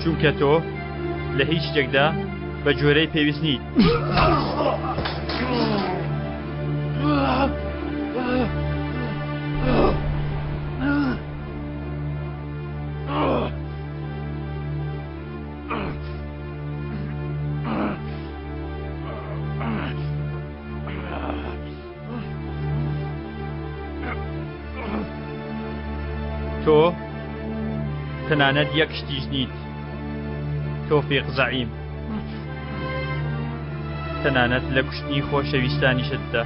چونکە تۆ لە هیچ شتێکدا بە جۆرەی پێویست نیت. تۆ تەنانەت یەک شتیش نیت. تۆفیق زەعیم تەنانەت لە کوشتنی خۆشەویستانیشتدا.